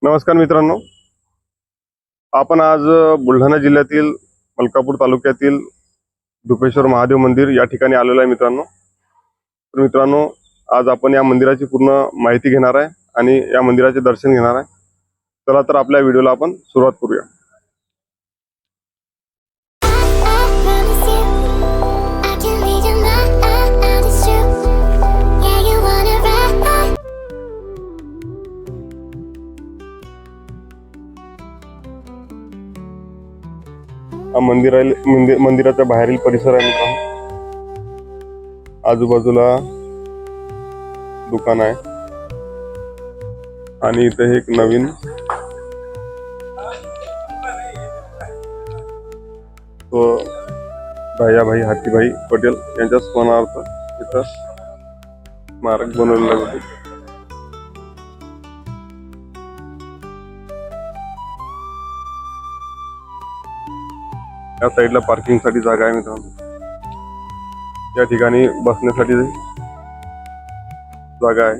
नमस्कार मित्रांनो, आपण आज बुलढाणा जिल्ह्यातील मलकापूर तालुक्यातील धुपेश्वर महादेव मंदिर या ठिकाणी आलेलो आहे मित्रांनो. तर मित्रांनो, आज आपण या मंदिराची पूर्ण माहिती घेणार आहे आणि या मंदिराचे दर्शन घेणार आहे. चला तर आपल्या व्हिडिओला आपण सुरुवात करूया. हा मंदिराच्या बाहेरील परिसर आहे मित्रांनो. आजूबाजूला दुकान आहे आणि इथे एक नवीन तो दयाभाई हातीभाई पटेल यांच्या स्मरणार्थ इथं स्मारक बनवलेलं आहे. या साईडला पार्किंग साठी जागा आहे मित्रांनो. या ठिकाणी बसण्यासाठी जागा आहे.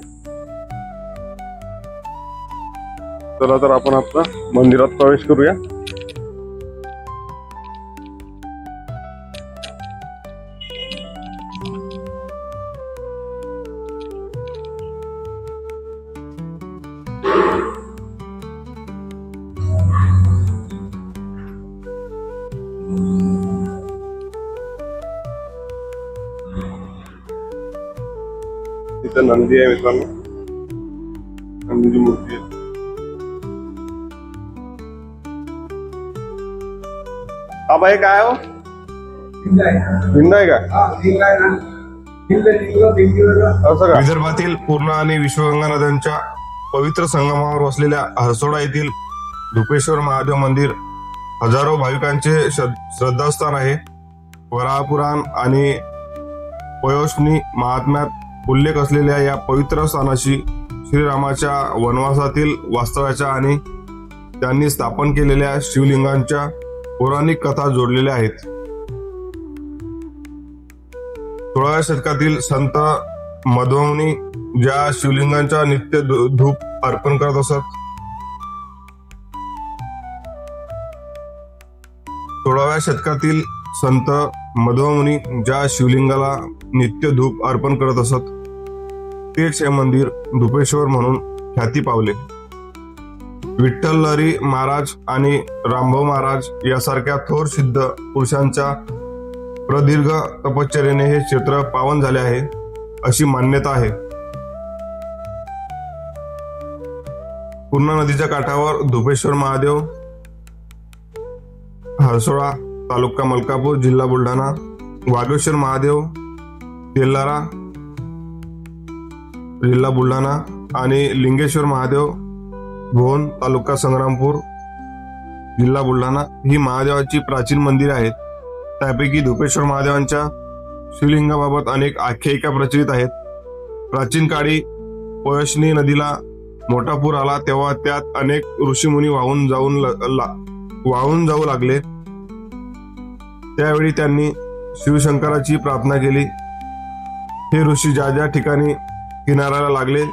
चला तर आपण आता मंदिरात प्रवेश करूया. इथं नंदी आहे मित्रांनो, नंदीची मूर्ती आहे. हा भाई काय हो, हिंद आहे का? असं का? विदर्भातील पूर्णा आणि विश्वगंगा नद्यांच्या पवित्र संगमावर वसलेल्या हरसोडा येथील धुपेश्वर महादेव मंदिर हजारो भाविकांचे श्रद्धास्थान आहे. वराहपुराण आणि पयोष्णी महात्म्यात उल्लेख असलेल्या या पवित्र स्थानाशी श्रीरामाच्या वनवासातील वास्तव्याच्या आणि त्यांनी स्थापन केलेल्या शिवलिंगांच्या पौराणिक कथा जोडलेल्या आहेत. 16व्या शतकातील संत मध्वमुनी ज्या शिवलिंगांच्या नित्य धूप अर्पण करत असत, 16व्या शतकातील संत मध्वमुनी ज्या शिवलिंगाला नित्य धूप अर्पण करत असत तेच हे मंदिर धुपेश्वर म्हणून ख्याती पावले. विठ्ठल लहरी महाराज आणि रामभाऊ महाराज यासारख्या थोर सिद्ध पुरुषांच्या प्रदीर्घ तपश्चर्येने हे क्षेत्र पावन झाले आहे अशी मान्यता आहे. पूर्णा नदीच्या काठावर धुपेश्वर महादेव, हरसोळा तालुका मलकापूर जिल्हा बुलढाणा, वाघेश्वर महादेव तेल्लारा जिल्हा बुलढाणा आणि लिंगेश्वर महादेव भोन तालुका संग्रामपूर जिल्हा बुलढाणा ही महादेवाची प्राचीन मंदिरे आहेत. त्यापैकी धुपेश्वर महादेवांच्या शिवलिंगाबाबत अनेक आख्यायिका प्रचलित आहेत. प्राचीन काळी पयोष्णी नदीला मोठा पूर आला तेव्हा त्यात अनेक ऋषीमुनी वाहून जाऊ लागले. त्यावेळी त्यांनी शिवशंकराची प्रार्थना केली. हे ऋषी ज्या ज्या ठिकाणी किनाऱ्याला लागले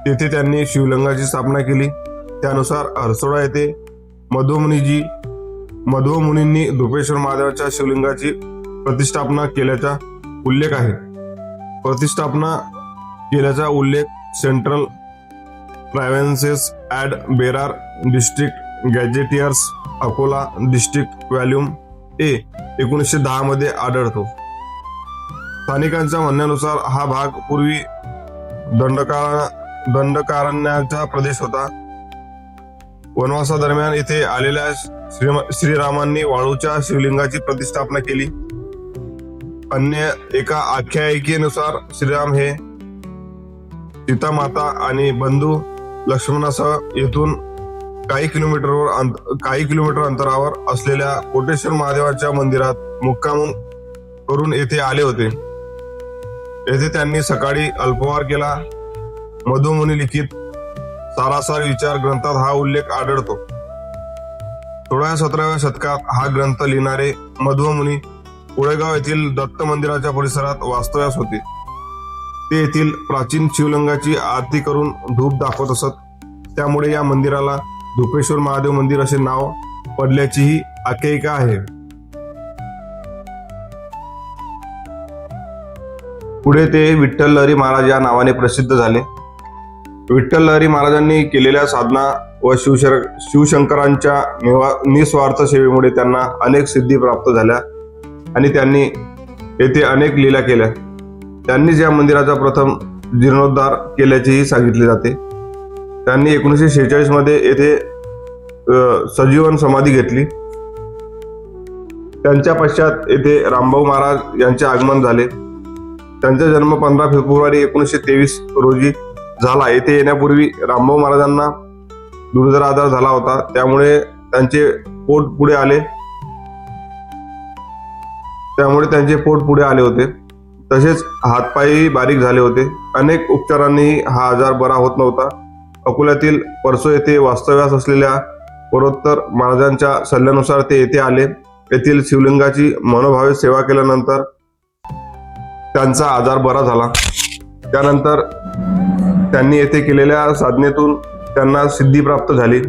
तेथे त्यांनी शिवलिंगाची स्थापना केली. त्यानुसार हरसोडा येथे मध्वमुनींनी धुपेश्वर महादेवाच्या शिवलिंगाची प्रतिष्ठापना केल्याचा उल्लेख आहे. प्रतिष्ठापना केल्याचा उल्लेख central provinces and Berar district gazetteers Akola district volume A 1910 मध्ये आढळतो. स्थानिकांच्या म्हणण्यानुसार हा भाग पूर्वी दंडकारण्याचा प्रदेश होता. वनवासादरम्यान इथे आलेल्या श्रीरामांनी वाळूच्या शिवलिंगाची प्रतिष्ठापना केली. अन्य एका आख्यायिकेनुसार श्रीराम हे सीतामाता आणि बंधू लक्ष्मणासह येथून काही किलोमीटर अंतरावर असलेल्या कोटेश्वर महादेवाच्या मंदिरात मुक्काम करून येथे आले होते. येथे त्यांनी सकाळी अल्पहार केला. मध्वमुनी लिखित सारासार विचार ग्रंथात हा उल्लेख आढळतो. 16व्या-17व्या शतकात हा ग्रंथ लिहिणारे मध्वमुनी कोळेगाव येथील दत्त मंदिराच्या परिसरात वास्तव्यास होते. ते येथील प्राचीन शिवलिंगाची आरती करून धूप दाखवत असत. त्यामुळे या मंदिराला धुपेश्वर महादेव मंदिर असे नाव पडल्याचीही आख्यायिका आहे. पुढे ते विठ्ठल लहरी महाराज या नावाने प्रसिद्ध झाले. विठ्ठल लहरी महाराजांनी केलेल्या साधना व शिवशंकरांच्या निस्वार्थ सेवेमुळे त्यांना अनेक सिद्धी प्राप्त झाल्या आणि त्यांनी येथे अनेक लीला केल्या. त्यांनीच या मंदिराचा प्रथम जीर्णोद्धार केल्याचेही सांगितले जाते. त्यांनी 1946 मध्ये येथे सजीवन समाधी घेतली. त्यांच्या पश्चात येथे रामभाऊ महाराज यांचे आगमन झाले. त्यांचा जन्म 15 फेब्रुवारी 1923 रोजी झाला. येथे येण्यापूर्वी रामभाऊ महाराजांना दुर्धर आजार झाला होता, त्यामुळे त्यांचे पोट पुढे आले होते. तसेच हातपायही बारीक झाले होते. अनेक उपचारांनी हा आजार बरा होत नव्हता. अकोल्यातील परसो येथे वास्तव्यास असलेल्या परोत्तर महाराजांच्या सल्ल्यानुसार ते येथे आले. येथील शिवलिंगाची मनोभावे सेवा केल्यानंतर त्यांचा आजार बरा झाला. त्यानंतर त्यांनी येथे केलेल्या साधनेतून त्यांना सिद्धी प्राप्त झाली.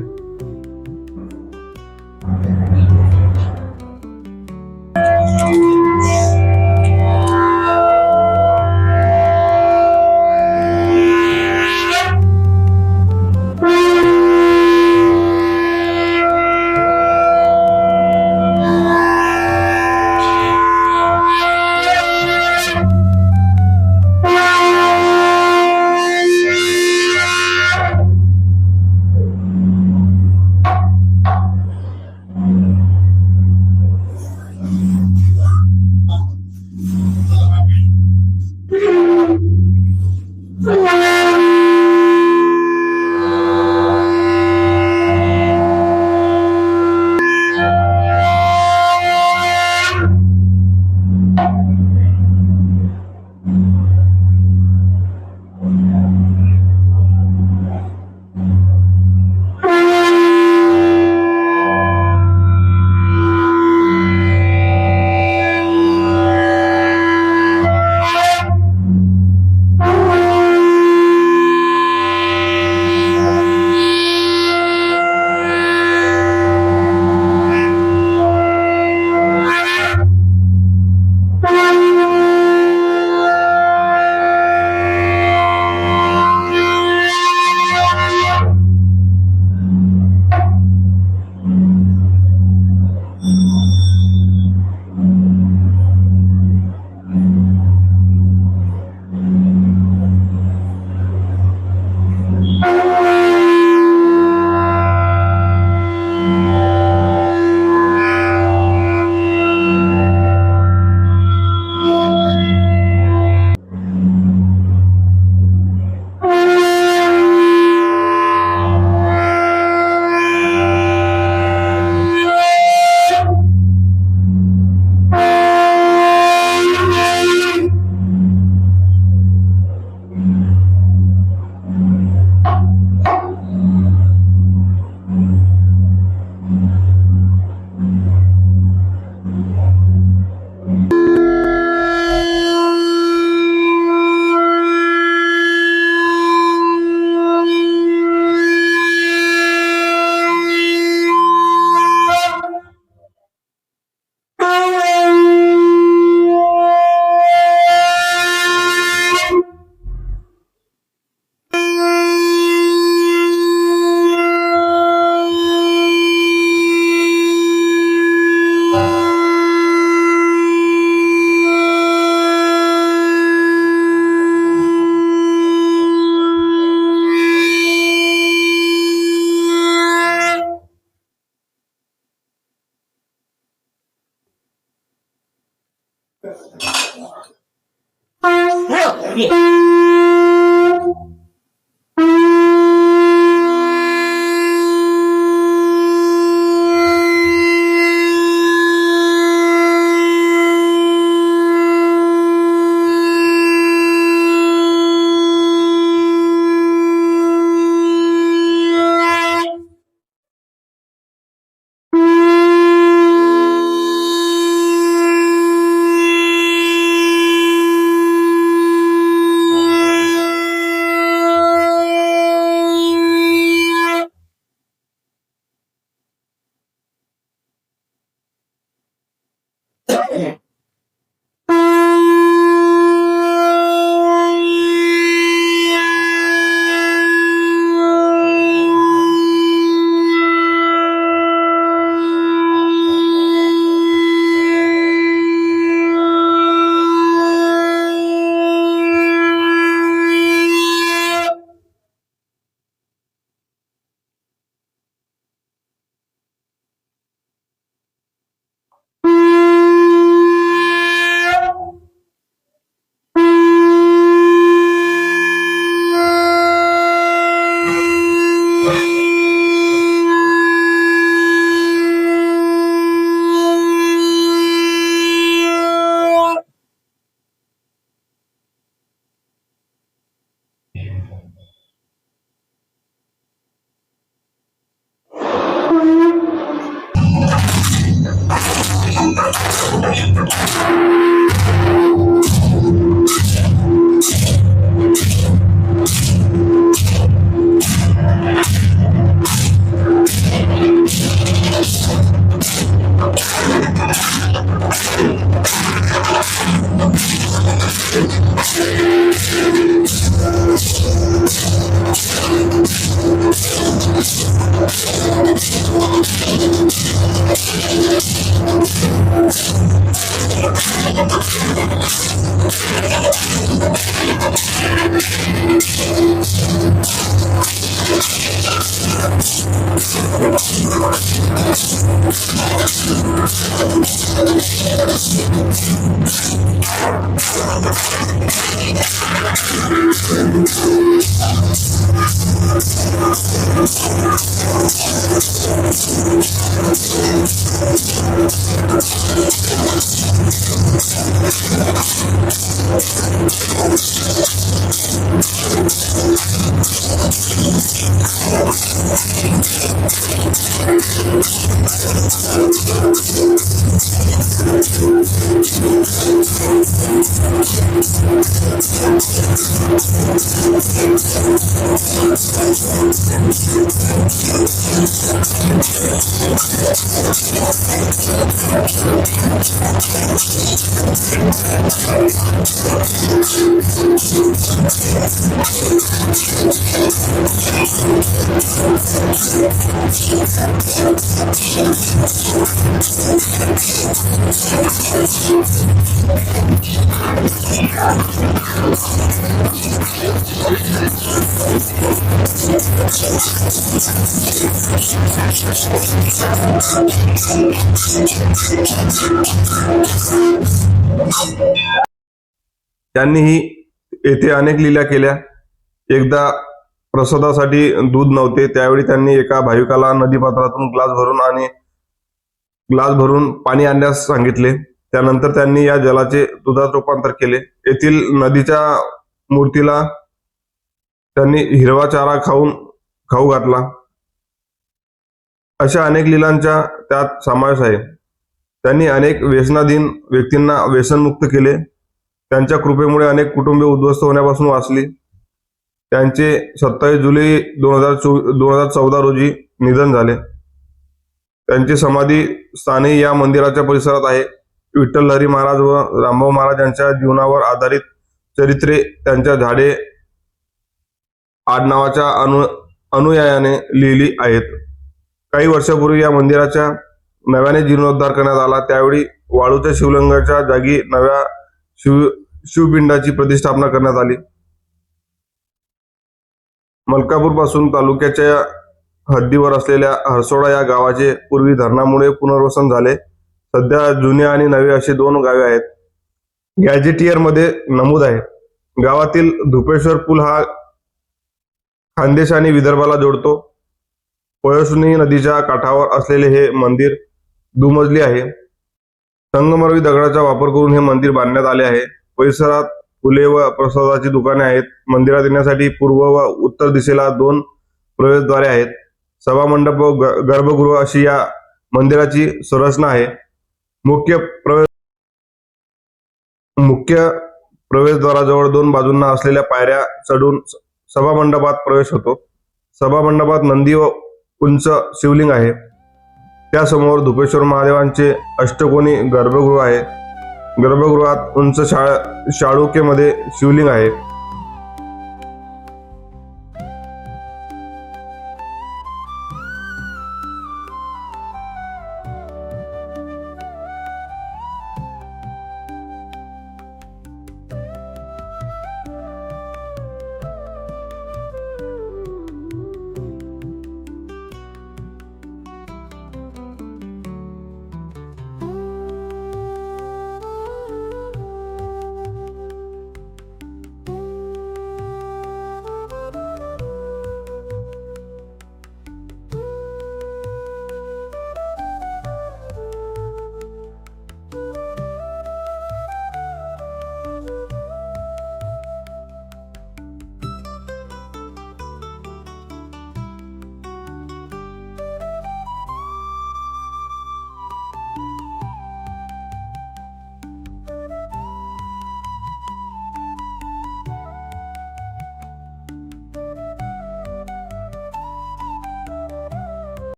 त्यांनीही येथे अनेक लीला केल्या. एकदा प्रसादासाठी दूध नव्हते, त्यावेळी त्यांनी एका भाविकाला नदीपात्रातून ग्लास भरून पाणी आणण्यास सांगितले. त्यानंतर त्यांनी या जलाचे दुधात रूपांतर केले. येथील नदीच्या मूर्तीला त्यांनी हिरवा चारा खाऊ घातला. अशा अनेक लीलांचा त्यात समावेश आहे. त्यांनी अनेक व्यसनाधीन व्यक्तींना व्यसनमुक्त केले. त्यांच्या कृपेमुळे अनेक कुटुंबे उद्ध्वस्त होण्यापासून वाचली. त्यांचे 27 जुलै 2014 रोजी निधन झाले. त्यांची समाधी स्थानही या मंदिराच्या परिसरात आहे. विठ्ठल हरी महाराज व रामभाऊ महाराज यांच्या जीवनावर आधारित चरित्रे त्यांच्या झाडे आडनावाच्या अनुयायाने लिहिली आहेत. काही वर्षापूर्वी या मंदिराच्या नव्याने जीर्णोद्धार करण्यात आला. त्यावेळी वाळूच्या शिवलिंगाच्या जागी नव्या शिवपिंडाची प्रतिष्ठापना करण्यात आली. मलकापूर पासून तालुक्याच्या हद्दीवर असलेल्या हरसोडा या गावाचे पूर्वी धरणामुळे पुनर्वसन झाले. सध्या जुने आणि नवे अशी 2 गावे आहेत. गॅजेटियर मध्ये नमूद आहे. गावातील धुपेश्वर पूल हा खानदेश आणि विदर्भाला जोडतो. पयोष्णी नदीच्या काठावर असलेले हे मंदिर दुमजली आहे. संगमरवी दगडाचा वापर करून हे मंदिर बांधण्यात आले आहे. परिसरात फुले व प्रसादाची दुकाने आहेत. मंदिरात येण्यासाठी पूर्व व उत्तर दिशेला 2 प्रवेशद्वारे आहेत. सभामंडप व गर्भगृह अशी या मंदिराची संरचना आहे. मुख्य प्रवेशद्वाराजवळ 2 बाजूंना असलेल्या पायऱ्या चढून सभामंडपात प्रवेश होतो. सभामंडपात नंदी व उंच शिवलिंग आहे. त्यासमोर धुपेश्वर महादेवांचे अष्टकोनी गर्भगृह आहे. गर्भगृहात उंच शाळुकेमध्ये शिवलिंग आहे.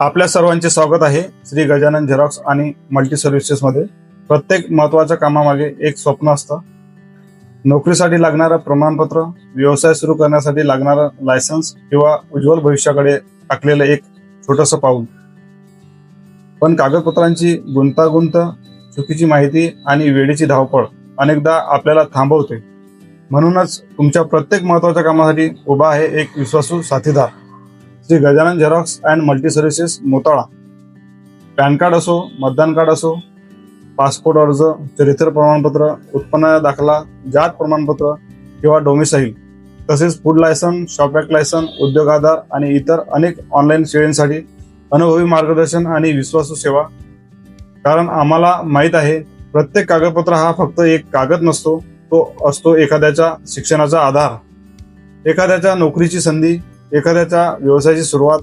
आपल्या सर्वांचे स्वागत आहे श्री गजानन झेरॉक्स आणि मल्टी सर्व्हिसेसमध्ये. प्रत्येक महत्त्वाच्या कामामागे एक स्वप्न असतं. नोकरीसाठी लागणारं प्रमाणपत्र, व्यवसाय सुरू करण्यासाठी लागणारं लायसन्स किंवा उज्ज्वल भविष्याकडे टाकलेलं एक छोटंसं पाऊल. पण कागदपत्रांची गुंतागुंत, चुकीची माहिती आणि वेळेची धावपळ अनेकदा आपल्याला थांबवते. म्हणूनच तुमच्या प्रत्येक महत्त्वाच्या कामासाठी उभा आहे एक विश्वासू साथीदार, Shri Gajanan Xerox and multi services Motala. Pan card असो, मतदान कार्ड असो, पासपोर्ट अर्ज, चरित्र प्रमाणपत्र, उत्पन्न दाखला, जात प्रमाणपत्र किंवा डोमिसाईल, तसेच food licence, shop act licence, Udyog Aadhaar आणि इतर अनेक ऑनलाईन सेवांसाठी अनुभवी मार्गदर्शन आणि विश्वासू सेवा. कारण आम्हाला माहीत आहे, प्रत्येक कागदपत्र हा फक्त एक कागद नसतो, तो असतो एखाद्याच्या शिक्षणाचा आधार, एखाद्याच्या नोकरीची संधी, एखाद्याच्या व्यवसायाची सुरुवात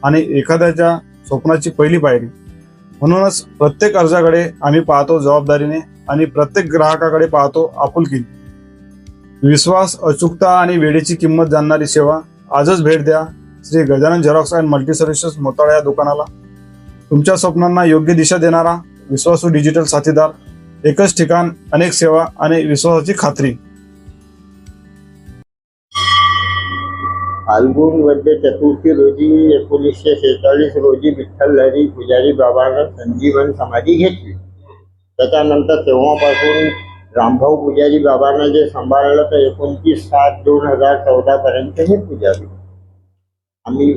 आणि एखाद्याच्या स्वप्नाची पहिली पायरी. म्हणूनच प्रत्येक अर्जाकडे आम्ही पाहतो जबाबदारीने आणि प्रत्येक ग्राहकाकडे पाहतो आपुलकीने. विश्वास, अचूकता आणि वेळेची किंमत जाणणारी सेवा. आजच भेट द्या Shri Gajanan Xerox and multi services Motala या दुकानाला. तुमच्या स्वप्नांना योग्य दिशा देणारा विश्वासू डिजिटल साथीदार. एकच ठिकाण, अनेक सेवा आणि विश्वासाची खात्री. फाल्गुन वद्य चतुर्थी रोजी 1946 रोजी विठ्ठल लहरी पुजारी बाबांना संजीवन समाधी घेतली. त्याच्यानंतर तेव्हापासून रामभाऊ पुजारी बाबांना जे सांभाळलं तर 29/7/2014 पर्यंत हे पुजारी आम्ही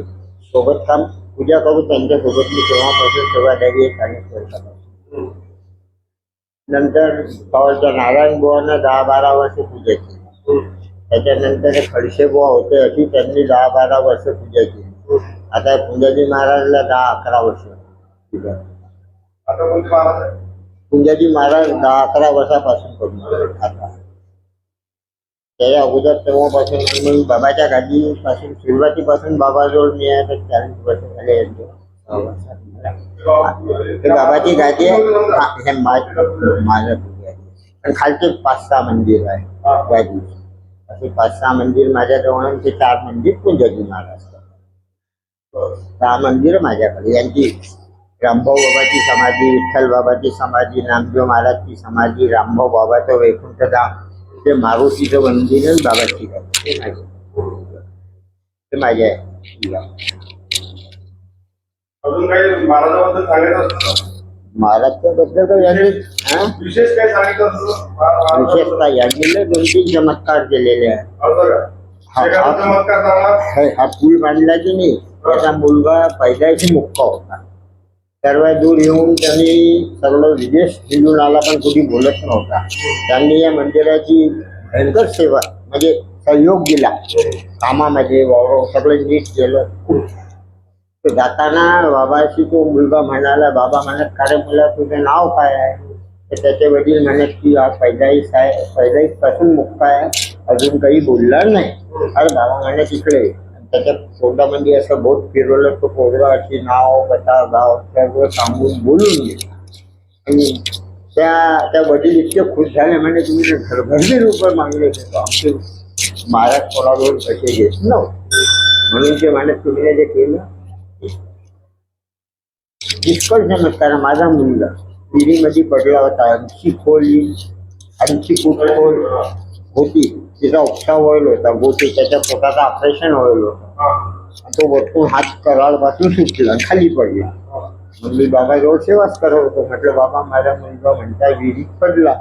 सोबत काम पूजा करू. त्यांच्यासोबत मी तेव्हापासून सेवादारी एक अनेक वर्षापासून. नंतर गावाच्या नारायण बुवांना 10-12 वर्ष पूजा केली. त्याच्यानंतर खडसे बुवा होते, अशी त्यांनी 10-12 वर्ष पूजा केली. आता पुंजाजी महाराजला 10-11 वर्ष पूजा. पुंजाजी महाराज 10-11 वर्षापासून करून आता. त्याच्या अगोदर तेव्हापासून मी बाबाच्या गादीपासून सुरुवातीपासून बाबाजवळ मी आहे तर 40 वर्ष झाले. बाबाची गादी आहे, हे माझं पूजा आहे. आणि खालचे 5-6 मंदिर आहे गादी. असे 5-6 मंदिर माझ्याजवळ, ते 4 मंदिर पुंजाजी महाराज. 6 मंदिर माझ्याकडे. यांची रामभाऊ बाबाची समाधी, विठ्ठल बाबाची समाधी, नामदेव महाराजची समाधी, रामभाऊ बाबाचं वैकुंठ धाम, ते मारुतीचं मंदिर आणि बाबाची गादी ते माझ्या आहे. अजून काही महाराजाबद्दल सांगायचं महाराष्ट्राबद्दल तर यांनी विशेष काही सांगितलं? विशेषतः यांनी 2-3 चमत्कार केलेले आहेत. हा पूल बांधला की नाही, त्याचा मुलगा पैदायची मुक्का होता. सर्व दूर येऊन त्यांनी सर्व विदेश फिरून आला, पण कुठे बोलत नव्हता. त्यांनी या मंदिराची भयंकर सेवा म्हणजे सहयोग दिला कामामध्ये, वावर सगळं नीट केलं. जाताना बाबाशी तो मुलगा म्हणाला, बाबा म्हणत, खरं मुला तुझं नाव काय आहे? तर त्याचे वडील म्हणत की हा पैदाईस आहे, पैदाईस पासून मुक्का आहे, अजून काही बोलला नाही. अरे बाबा म्हणत इकडे. त्याच्या तोंडामध्ये असं बोट फिरवलं, तो पोरगा अशी नाव, पता, गाव सर्व सांगून बोलून गेला. आणि त्या वडील इतके खुश झाले, म्हणजे तुम्ही घरभरली रुपये मागले होते, आमचे महाराज कोणाजवळ पैसे घेत नव्हते. म्हणून ते म्हणत तुम्ही जे केलं पुष्कळ चमत्कार. माझा मुलगा विहिरीमध्ये पडला होता, आणखी खोली, आणखी खूप खोल होती, तिचा उपसा होईल होता, गोटी त्याच्या पोटाचं ऑपरेशन होईल होतं. तो वरतून हात कराडपासून सुटला, खाली पडला. मग मी बाबाजवळ सेवाच करत होतो. म्हटलं, बाबा माझा मुलगा म्हणता विहिरीत पडला.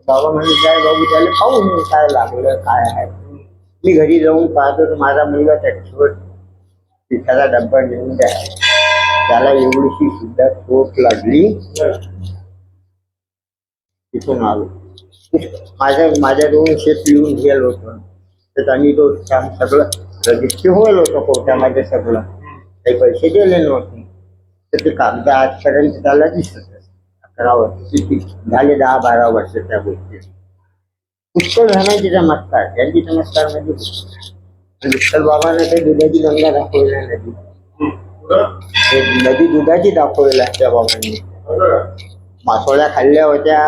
बाबा म्हणजे काय बाबू, त्याला पाहून ये काय लागलं काय आहे. मी घरी जाऊन पाहतो तर माझा मुलगा त्याच्यावर पिठाचा डब्बा नेऊन द्या, त्याला एवढीशी सुद्धा चोट लागली. तिथून आलो. माझ्याजवळून शेत लिहून गेलं होतं, तर त्यांनी तो काम सगळं रजिस्ट्री होईल होतं कोर्टामध्ये, सगळं काही पैसे दिले नव्हते. तर ते कागद आजपर्यंत त्याला दिसत 11 वर्ष किती झाले, 10-12 वर्ष त्या गोष्टी. पुष्कळ जणांची चमत्कार, त्यांची चमत्कार म्हणजे विठ्ठल बाबाने काही दुधाची गंगा दाखवल्या नदी, नदी दुधाची दाखवलेला त्या बाबांनी. मासोळ्या खाल्ल्या होत्या,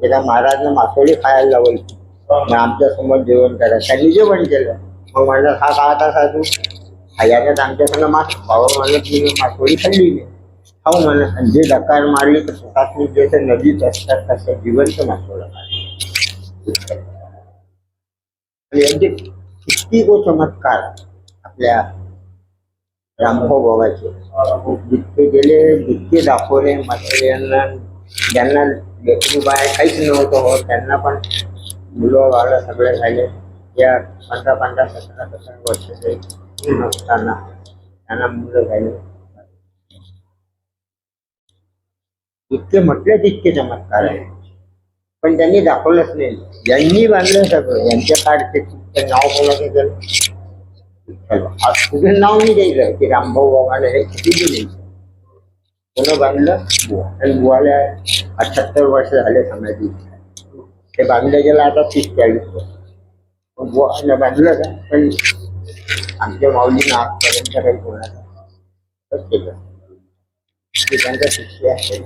त्याला महाराजनं मासोळी खायला लावली. मग आमच्या समोर जेवण करा, त्यांनी जेवण केलं. मग म्हणलं, हा का आता साधू याच्यात आमच्या संग मास भाव म्हणत मी मासवडी खाल्ली नाही खाऊ म्हणलं आणि जे डकार मारले तर स्वतःच जसं नदीत असतात तसं जिवंत मासवडं मारले आणि यांचे किती गो चमत्कार आपल्या रामभाऊ बाबाचे जितके गेले जितके दाखवले मात्र यांना ज्यांना लेकरू बाहेर काहीच नव्हतं हो त्यांना पण मुलं बाळ सगळे झाले या 15-17 वर्षाचे असताना त्यांना मुलं झाले इतके म्हटले तितके चमत्कार आहे पण त्यांनी दाखवलंच नाही यांनी बांधलं सगळं यांच्या काळचे नाव कोणाचं गेलं आज तुझं नाव नाही द्यायचं की रामभाऊ बाबाला हे किती द्यायचं कोण बांधलं बुवा आणि बुवाला 78 वर्ष झाले समाधी ते बांधलं गेलं आता 30-40 वर्ष बुवाला बांधलं का पण आमच्या माऊलीनं आजपर्यंत काही कोणाला केलं की त्यांचा शिष्य आहे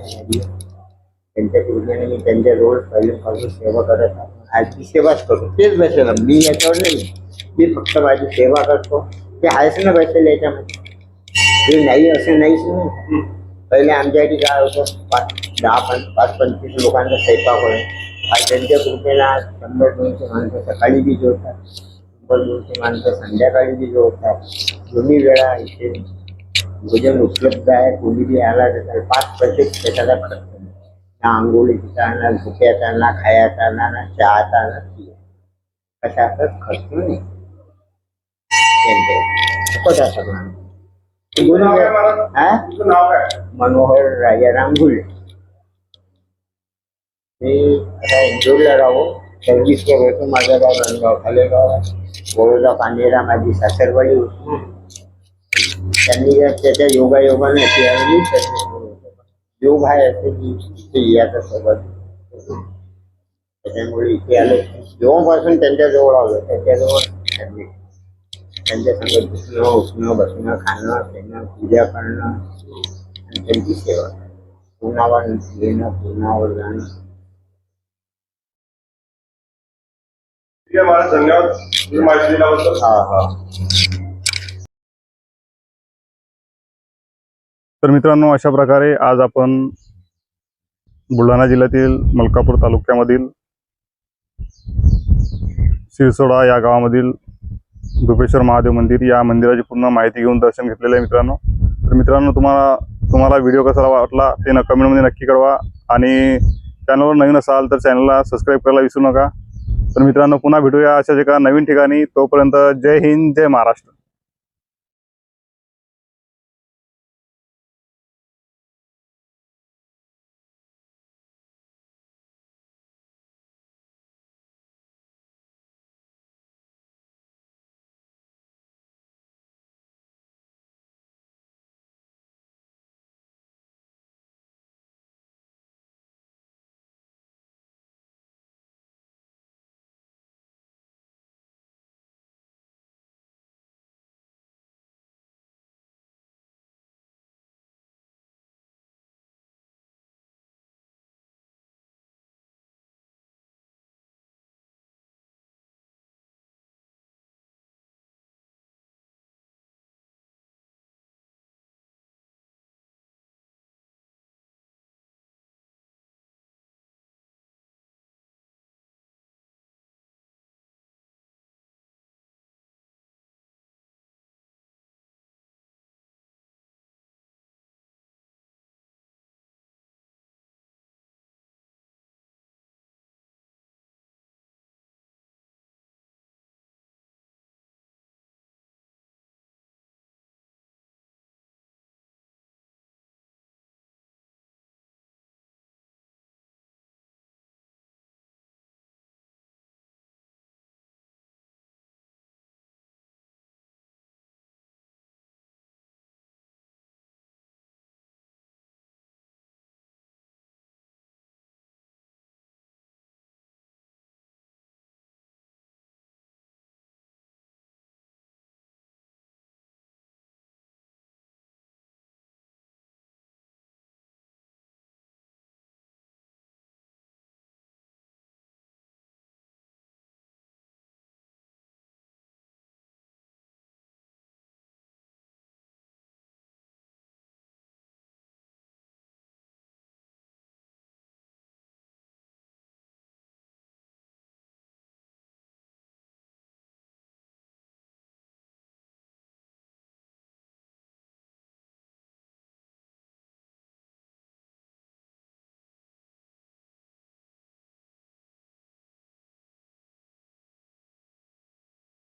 त्यांच्या कृपेने मी त्यांच्या रोज पहिल्यापासून सेवा करत आजची सेवाच करतो तेच बसेल मी याच्यावर नाही मी फक्त माझी सेवा करतो ते आहेच ना बसेल याच्यामध्ये ते नाही असं नाहीच ना पहिले आमच्यासाठी काय होतं 10-25 लोकांचा स्वयंपाक होय आज त्यांच्या कृपेला 100-200 माणसं सकाळी बी जेवतात 100-200 माणसं संध्याकाळी बी जेवतात दोन्ही वेळा इथे भोजन उपलब्ध आहे कोणी बी आला तर 5 पैसे त्याच्याला खर्च नाही ना आंघोळीचा ना झोप्याचा ना खायचा ना चहाचा ना कशाचाच खर्च नाही मनोहर राजाराम घुले मी आता इंदोरला राहू 26 वर्ष माझं गाव रणगाव खालेगाव वडोदा पांढेरा माझी सासरवाडी होती त्यांनी त्याच्या योगायोगाने योग आहे असे की इथे याचा सोबत त्याच्यामुळे इथे आलो जेव्हापासून त्यांच्याजवळ आलो त्याच्याजवळ त्यांच्या संग दिसणं उठणं बसणं खाणं पिणं पूजा करणं आणि त्यांची सेवा पुण्यावर घेणं पुण्यावर जाणं ठीक आहे महाराज धन्यवाद तुम्ही माहिती दिल्याबद्दल हा तर मित्रांनो अशा प्रकारे आज आपण बुलढाणा जिल्ह्यातील मलकापूर तालुक्यामधील सिरसोडा या गावामधील धुपेश्वर महादेव मंदिर या मंदिराची पूर्ण माहिती घेऊन दर्शन घेतलेलं आहे मित्रांनो. तर मित्रांनो तुम्हाला व्हिडिओ कसा वाटला ते कमेंटमध्ये नक्की कळवा आणि चॅनलवर नवीन असाल तर चॅनलला सबस्क्राईब करायला विसरू नका. तर मित्रांनो पुन्हा भेटूया अशाच एका नवीन ठिकाणी. तोपर्यंत जय हिंद जय महाराष्ट्र.